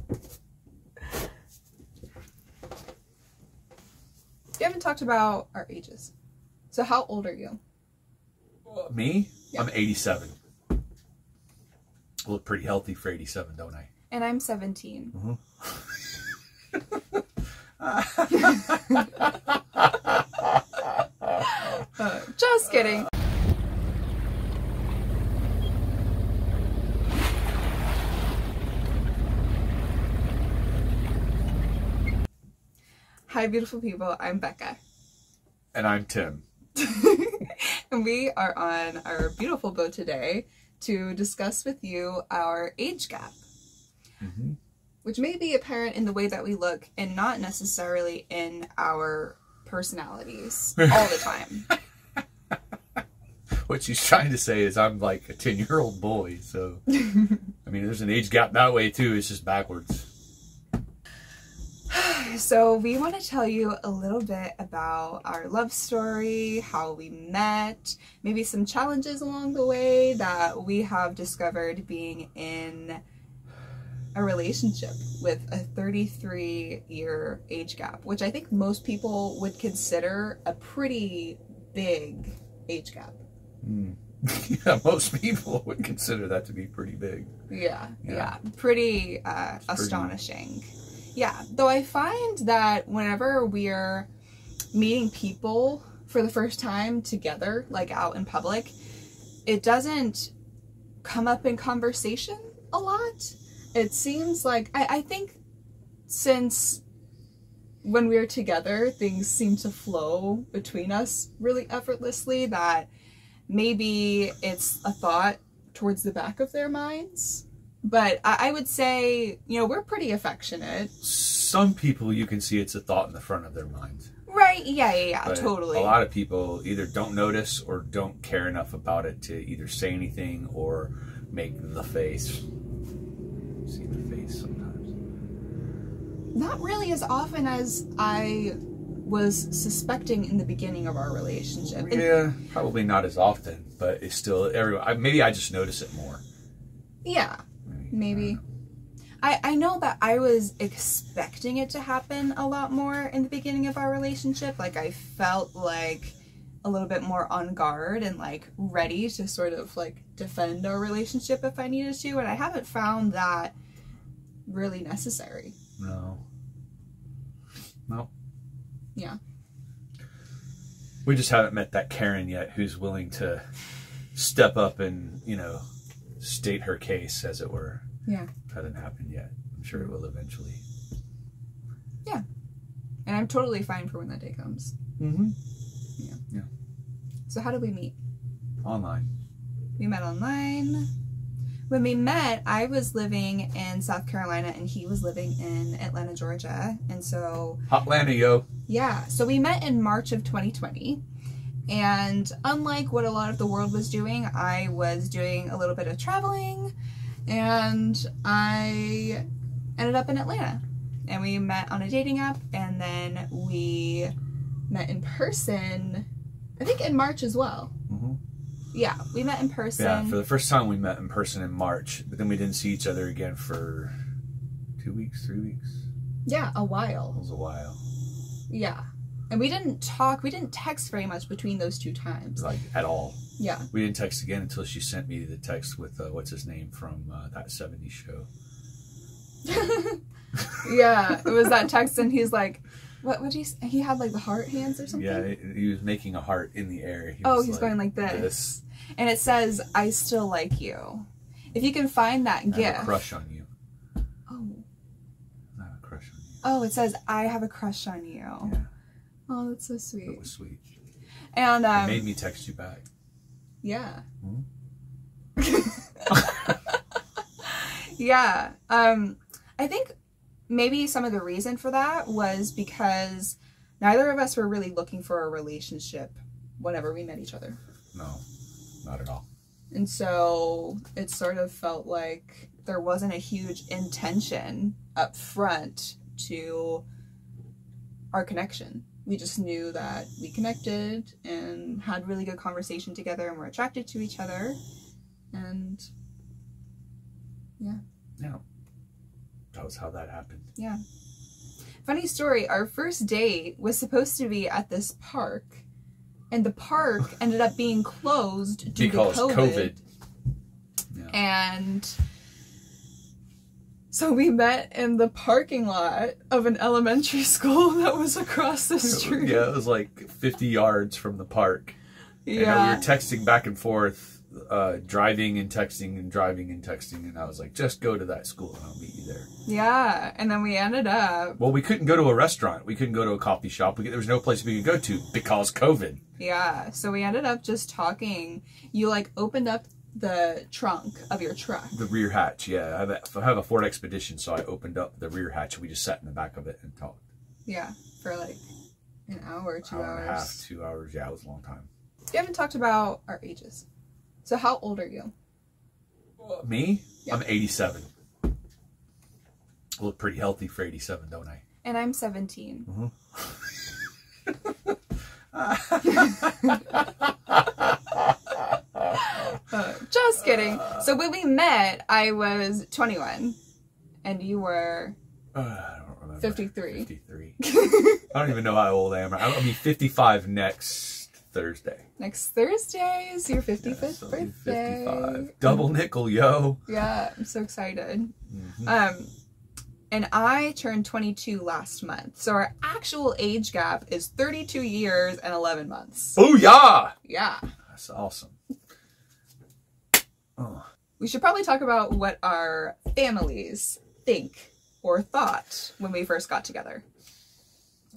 We haven't talked about our ages. So how old are you? Me? Yeah. I'm 87. I look pretty healthy for 87, don't I? And I'm 17. Just kidding. Hi, beautiful people. I'm Becca. And I'm Tim. And we are on our beautiful boat today to discuss with you our age gap. Which may be apparent in the way that we look and not necessarily in our personalities all the time. What she's trying to say is I'm like a 10-year-old boy, so I mean there's an age gap that way too, it's just backwards. So we want to tell you a little bit about our love story, how we met, maybe some challenges along the way that we have discovered being in a relationship with a 33-year age gap, which I think most people would consider a pretty big age gap. Yeah, most people would consider that to be pretty big. Yeah. Pretty astonishing. Yeah, though I find that whenever we're meeting people for the first time together, like out in public, it doesn't come up in conversation a lot. It seems like, I think since when we're together, things seem to flow between us really effortlessly, that maybe it's a thought towards the back of their minds. But I would say, you know, we're pretty affectionate. Some people you can see it's a thought in the front of their mind. Right, yeah, But totally. A lot of people either don't notice or don't care enough about it to either say anything or make the face. See the face sometimes. Not really as often as I was suspecting in the beginning of our relationship. Yeah, probably not as often, but it's still everyone. Maybe I just notice it more. Yeah, maybe. I know that I was expecting it to happen a lot more in the beginning of our relationship. Like, I felt like a little bit more on guard and like ready to sort of like defend our relationship if I needed to, and I haven't found that really necessary. No. Yeah. We just haven't met that Karen yet who's willing to step up and, you know, state her case, as it were. Yeah. Hasn't happened yet. I'm sure it will eventually. Yeah. And I'm totally fine for when that day comes. Yeah. So how did we meet? Online. We met online. When we met, I was living in South Carolina and he was living in Atlanta, Georgia. And so... Hotlanta, yo. Yeah. So we met in March of 2020. And unlike what a lot of the world was doing, I was doing a little bit of traveling. And I ended up in Atlanta. And we met on a dating app. And then we met in person, I think in March as well. Yeah, we met in person. Yeah, for the first time we met in person in March, but then we didn't see each other again for 2 weeks, 3 weeks. Yeah, a while. It was a while. Yeah. And we didn't talk, we didn't text very much between those two times. Like, at all. Yeah. We didn't text again until she sent me the text with, what's his name from that 70s show. Yeah, it was that text and he's like, what did he had like the heart hands or something? Yeah, he was making a heart in the air. He's like, going like this. And it says, I still like you. If you can find that gift. I have a crush on you. Oh. I have a crush on you. Oh, it says, I have a crush on you. Yeah. Oh, that's so sweet. It was sweet. And it made me text you back. Yeah. Yeah. I think maybe some of the reason for that was because neither of us were really looking for a relationship whenever we met each other. No, not at all. And so it sort of felt like there wasn't a huge intention up front to our connection. We just knew that we connected and had really good conversation together and were attracted to each other. And yeah. Yeah. was how that happened. Yeah. Funny story, our first date was supposed to be at this park, and the park ended up being closed due to COVID. Yeah. And so we met in the parking lot of an elementary school that was across the street. Yeah, it was like 50 yards from the park. Yeah. And we were texting back and forth, driving and texting and driving and texting, and I was like, just go to that school and I'll meet you there. Yeah, and then we ended up... Well, we couldn't go to a restaurant. We couldn't go to a coffee shop. There was no place we could go to because COVID. Yeah, so we ended up just talking. You, like, opened up the trunk of your truck. The rear hatch, yeah. I have a Ford Expedition, so I opened up the rear hatch and we just sat in the back of it and talked. Yeah, for like an hour, 2 Hour hours. and a half, 2 hours. Yeah, it was a long time. We haven't talked about our ages. So how old are you? Me? Yeah. I'm 87. I look pretty healthy for 87, don't I? And I'm 17. Just kidding. So when we met, I was 21. And you were... I don't remember. 53. 53. I don't even know how old I am. I'll be 55 next Thursday. Next Thursday is your 55th Yeah, so I'll be birthday. 55. Double nickel, yo. Yeah, I'm so excited. And I turned 22 last month. So our actual age gap is 32 years and 11 months. Booyah! Yeah. That's awesome. Oh. We should probably talk about what our families think or thought when we first got together.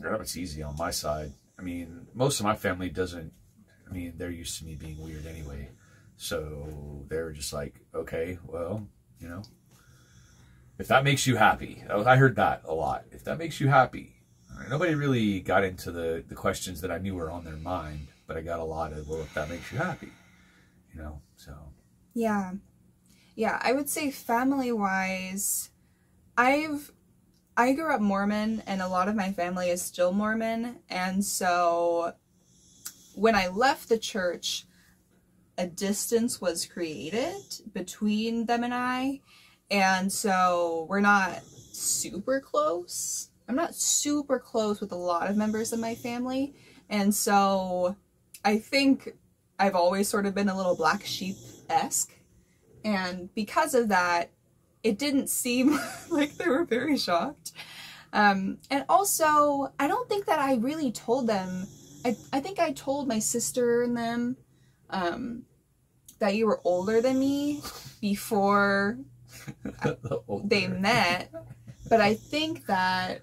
It's easy on my side. I mean, most of my family doesn't, I mean, they're used to me being weird anyway. So they're just like, okay, well, you know, if that makes you happy. I heard that a lot. If that makes you happy. Nobody really got into the questions that I knew were on their mind, but I got a lot of, well, if that makes you happy, you know, so. Yeah. Yeah, I would say family-wise, I grew up Mormon, and a lot of my family is still Mormon, and so when I left the church, a distance was created between them and I, and so we're not super close. I'm not super close with a lot of members of my family, and so I think I've always sort of been a little black sheep-esque, and because of that, it didn't seem like they were very shocked. And also, I don't think that I really told them. I think I told my sister and them that you were older than me before they met. But I think that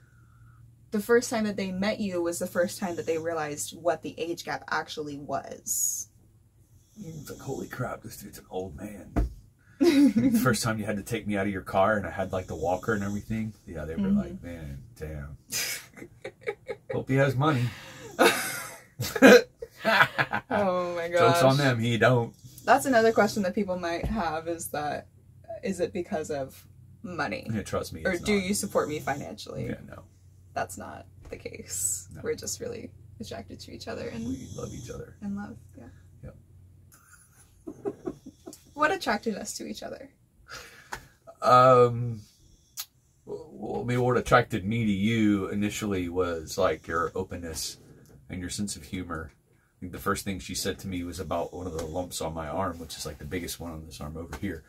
the first time that they met you was the first time that they realized what the age gap actually was. It's like, holy crap, this dude's an old man. The first time you had to take me out of your car and I had like the walker and everything. Yeah, they were like, man, damn. Hope he has money. Oh my gosh. Joke's on them, he don't. That's another question that people might have is it because of money? Yeah, trust me. Or do you support me financially? Yeah, no. That's not the case. No. We're just really attracted to each other and We love each other. and love. Yeah. Yep. What attracted us to each other? Well, what attracted me to you initially was like your openness and your sense of humor. I think the first thing she said to me was about one of the lumps on my arm, which is like the biggest one on this arm over here.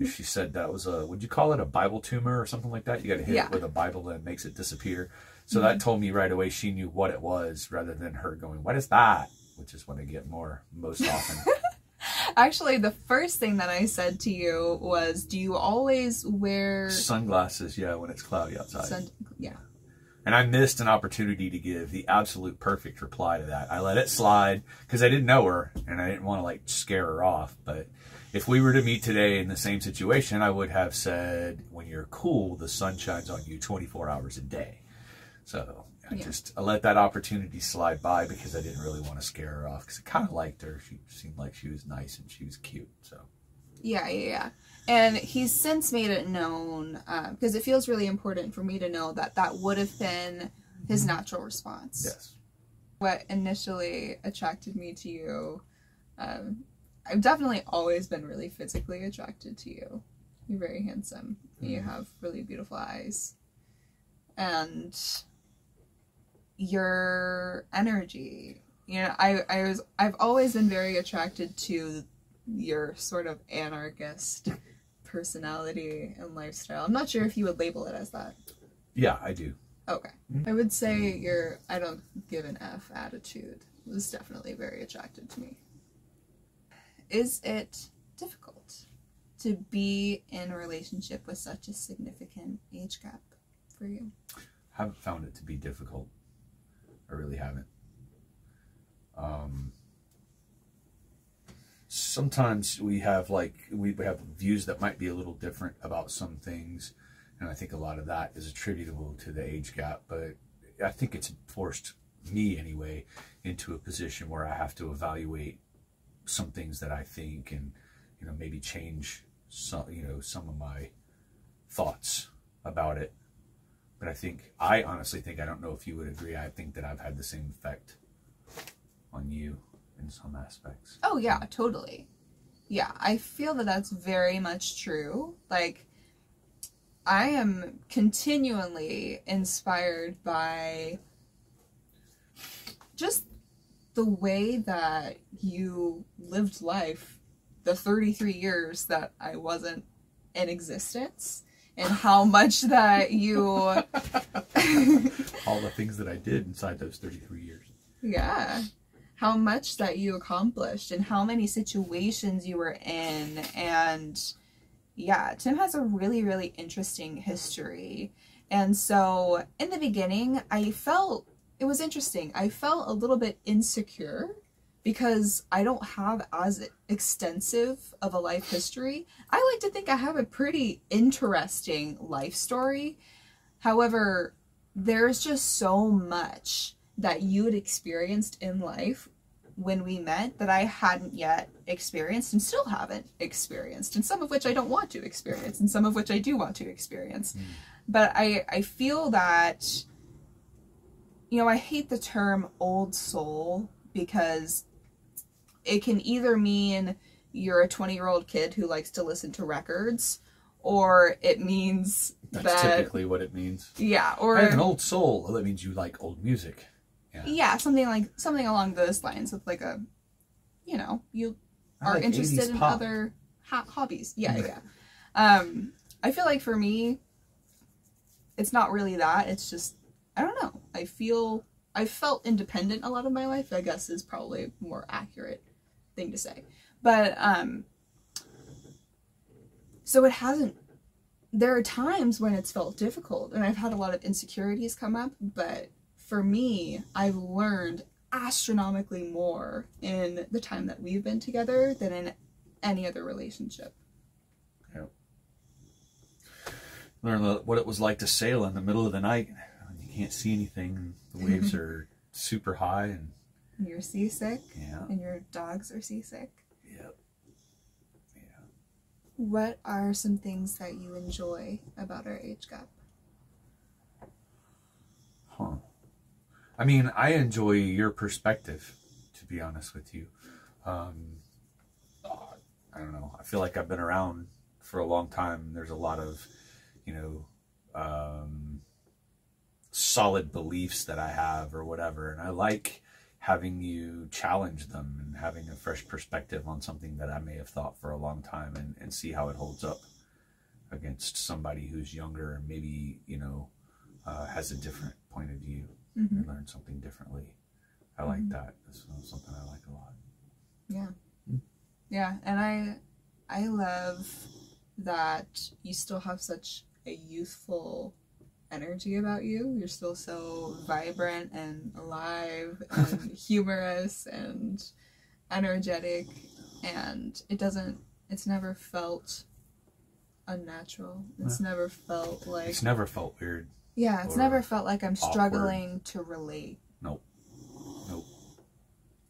She said that was would you call it a Bible tumor or something like that? You got to hit it with a Bible that makes it disappear. So that told me right away she knew what it was rather than her going, what is that? Which is what I get most often. Actually, the first thing that I said to you was, do you always wear sunglasses? Yeah, when it's cloudy outside. Yeah. And I missed an opportunity to give the absolute perfect reply to that. I let it slide because I didn't know her and I didn't want to like scare her off. But if we were to meet today in the same situation, I would have said, when you're cool, the sun shines on you 24 hours a day. So I let that opportunity slide by because I didn't really want to scare her off because I kind of liked her. She seemed like she was nice and she was cute. So yeah. And he's since made it known because it feels really important for me to know that that would have been his natural response. Yes. What initially attracted me to you, I've definitely always been really physically attracted to you. You're very handsome. You have really beautiful eyes. And your energy. You know, I've always been very attracted to your sort of anarchist personality and lifestyle. I'm not sure if you would label it as that. Yeah, I do. Okay. I would say your I don't give an F attitude was definitely very attractive to me. Is it difficult to be in a relationship with such a significant age gap for you? I haven't found it to be difficult. I really haven't. Sometimes we have views that might be a little different about some things, and I think a lot of that is attributable to the age gap, but I think it's forced me anyway into a position where I have to evaluate some things that I think, and maybe change some of my thoughts about it. But I honestly think, I don't know if you would agree, I think that I've had the same effect on you in some aspects. Oh yeah, totally. Yeah, I feel that that's very much true. Like, I am continually inspired by just the way that you lived life the 33 years that I wasn't in existence, and how much that you all the things that I did inside those 33 years. Yeah. How much that you accomplished and how many situations you were in. And yeah, Tim has a really, really interesting history. And so in the beginning, I felt it was interesting. I felt a little bit insecure because I don't have as extensive of a life history. I like to think I have a pretty interesting life story. However, there's just so much that you had experienced in life when we met that I hadn't yet experienced and still haven't experienced, and some of which I don't want to experience and some of which I do want to experience. But I feel that, I hate the term old soul because it can either mean you're a 20-year-old kid who likes to listen to records, or it means that's typically what it means. Yeah, or I have an old soul. Well, that means you like old music. Yeah, something along those lines with you are like interested in pop. other hobbies. Yeah. I feel like for me, it's not really that. It's just, I don't know. I felt independent a lot of my life, I guess is probably a more accurate thing to say. But, so it hasn't, there are times when it's felt difficult and I've had a lot of insecurities come up, but for me, I've learned astronomically more in the time that we've been together than in any other relationship. Yeah. Learn what it was like to sail in the middle of the night. You can't see anything. The waves are super high, and you're seasick. Yeah. And your dogs are seasick. Yep. Yeah. What are some things that you enjoy about our age gap? Huh. I mean, I enjoy your perspective, to be honest with you. I don't know. I feel like I've been around for a long time. There's a lot of, solid beliefs that I have or whatever. And I like having you challenge them and having a fresh perspective on something that I may have thought for a long time, and see how it holds up against somebody who's younger and maybe, has a different point of view. Mm-hmm. And learn something differently. I like that. That's something I like a lot. Yeah. Yeah, and I love that you still have such a youthful energy about you. You're still so vibrant and alive and humorous and energetic, and it's never felt unnatural. It's never felt like... It's never felt weird. Yeah, it's never felt like I'm struggling to relate. Nope.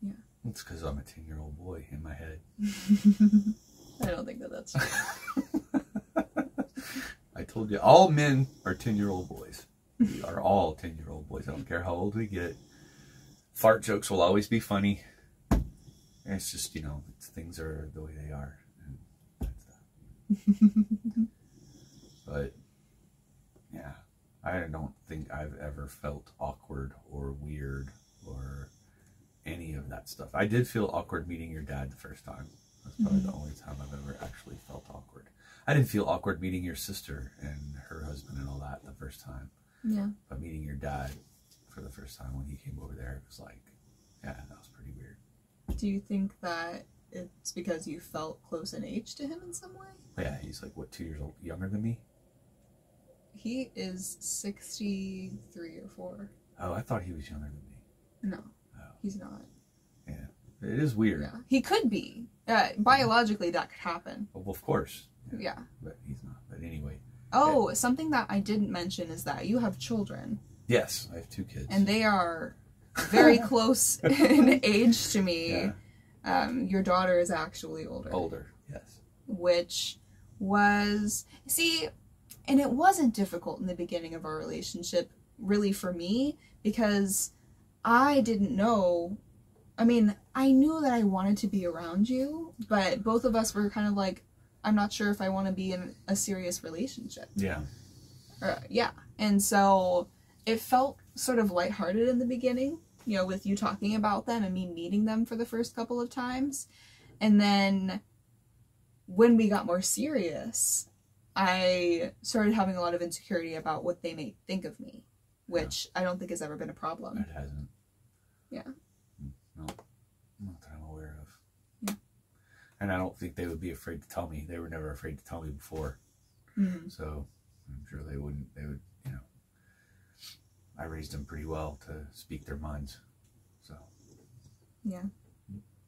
Yeah. It's because I'm a 10-year-old boy in my head. I don't think that's true. I told you, all men are 10-year-old boys. We are all 10-year-old boys. I don't care how old we get. Fart jokes will always be funny. And it's just, things are the way they are. And that's that. But yeah, I don't think I've ever felt awkward or weird or any of that stuff. I did feel awkward meeting your dad the first time. That's probably the only time I've ever actually felt awkward. I didn't feel awkward meeting your sister and her husband and all that the first time. Yeah. But meeting your dad for the first time when he came over there, it was like, yeah, that was pretty weird. Do you think that it's because you felt close in age to him in some way? Yeah, he's like, what, 2 years old, younger than me? He is 63 or 4. Oh, I thought he was younger than me. No, he's not. Yeah, it is weird. Yeah, he could be. Biologically, that could happen. Well, of course. Yeah. But he's not. But anyway. Oh, something that I didn't mention is that you have children. Yes, I have 2 kids. And they are very close in age to me. Yeah. Your daughter is actually older. Older, yes. Which was... See, and it wasn't difficult in the beginning of our relationship, really, for me, because I didn't know... I mean, I knew that I wanted to be around you, but both of us were kind of like, I'm not sure if I want to be in a serious relationship. Yeah. Yeah. And so it felt sort of lighthearted in the beginning, you know, with you talking about them and me meeting them for the first couple of times. And then when we got more serious, I started having a lot of insecurity about what they may think of me, which I don't think has ever been a problem. It hasn't. Yeah. No. Not that I'm aware of. Yeah. And I don't think they would be afraid to tell me. They were never afraid to tell me before. Mm-hmm. So I'm sure they would, you know, I raised them pretty well to speak their minds. So. Yeah.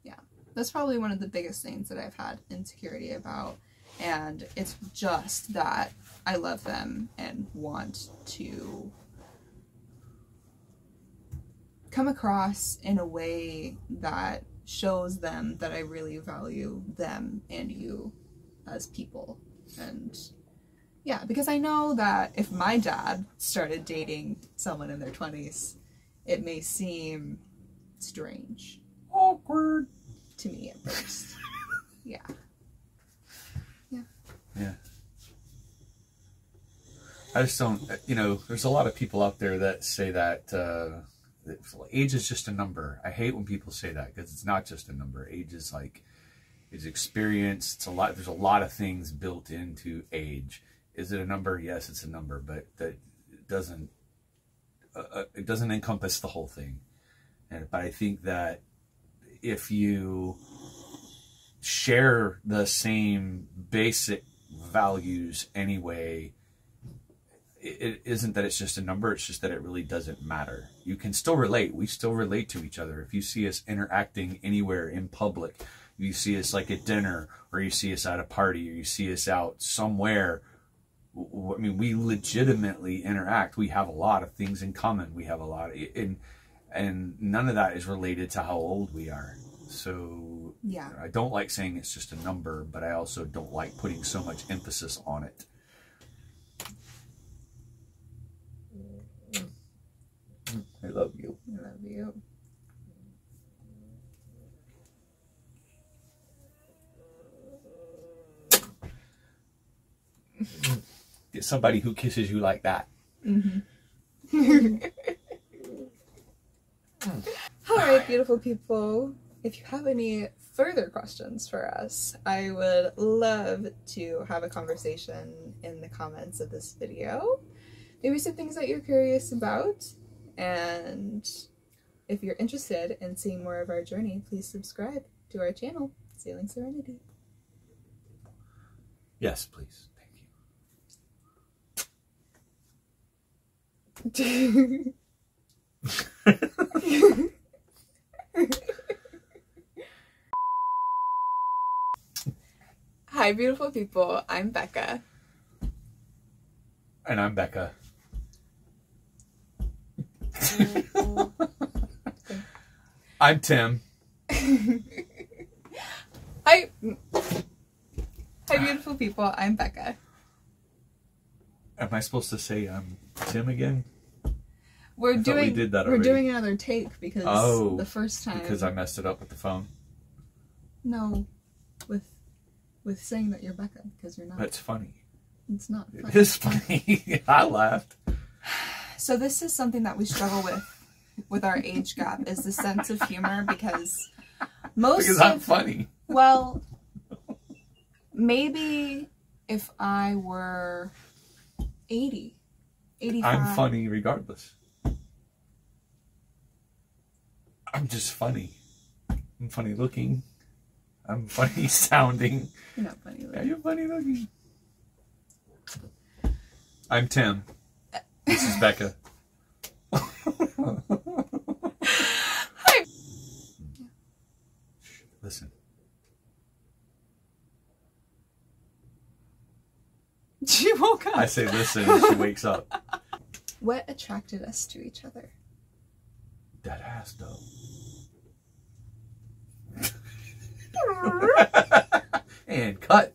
Yeah. That's probably one of the biggest things that I've had insecurity about. And it's just that I love them and want to come across in a way that shows them that I really value them and you as people. And yeah, because I know that if my dad started dating someone in their 20s, it may seem strange. Awkward. To me at first. Yeah. Yeah. Yeah. I just don't, you know, there's a lot of people out there that say that age is just a number. I hate when people say that because it's not just a number. Age is like, it's experience. It's a lot. There's a lot of things built into age. Is it a number? Yes, it's a number, but that doesn't, it doesn't encompass the whole thing. But I think that if you share the same basic values anyway, it isn't that it's just a number, it's just that it really doesn't matter. You can still relate. We still relate to each other. If you see us interacting anywhere in public, you see us like at dinner, or you see us at a party, or you see us out somewhere, I mean, we legitimately interact. We have a lot of things in common. We have a lot of, and none of that is related to how old we are. So yeah, I don't like saying it's just a number, but I also don't like putting so much emphasis on it. I love you. I love you. Get somebody who kisses you like that. Mm-hmm. All right, beautiful people. If you have any further questions for us, I would love to have a conversation in the comments of this video. Maybe some things that you're curious about. And if you're interested in seeing more of our journey, please subscribe to our channel, Sailing Serenity. Yes, please. Thank you. Hi, beautiful people. I'm Becca. And I'm Becca. I'm Tim. Hi, beautiful people. I'm Becca. Am I supposed to say I'm Tim again? We did that already. We're doing another take because the first time. Because I messed it up with the phone? No, with with saying that you're Becca because you're not. That's funny. It's not funny. It is funny. I laughed. So this is something that we struggle with our age gap, is the sense of humor, because I'm funny. Well, maybe if I were 80, 85. I'm funny regardless. I'm just funny. I'm funny looking. I'm funny sounding. You're not funny looking. Yeah, you're funny looking. I'm Tim. This is Becca. Hi. Listen. She woke up. I say listen and she wakes up. What attracted us to each other? That ass though. And cut.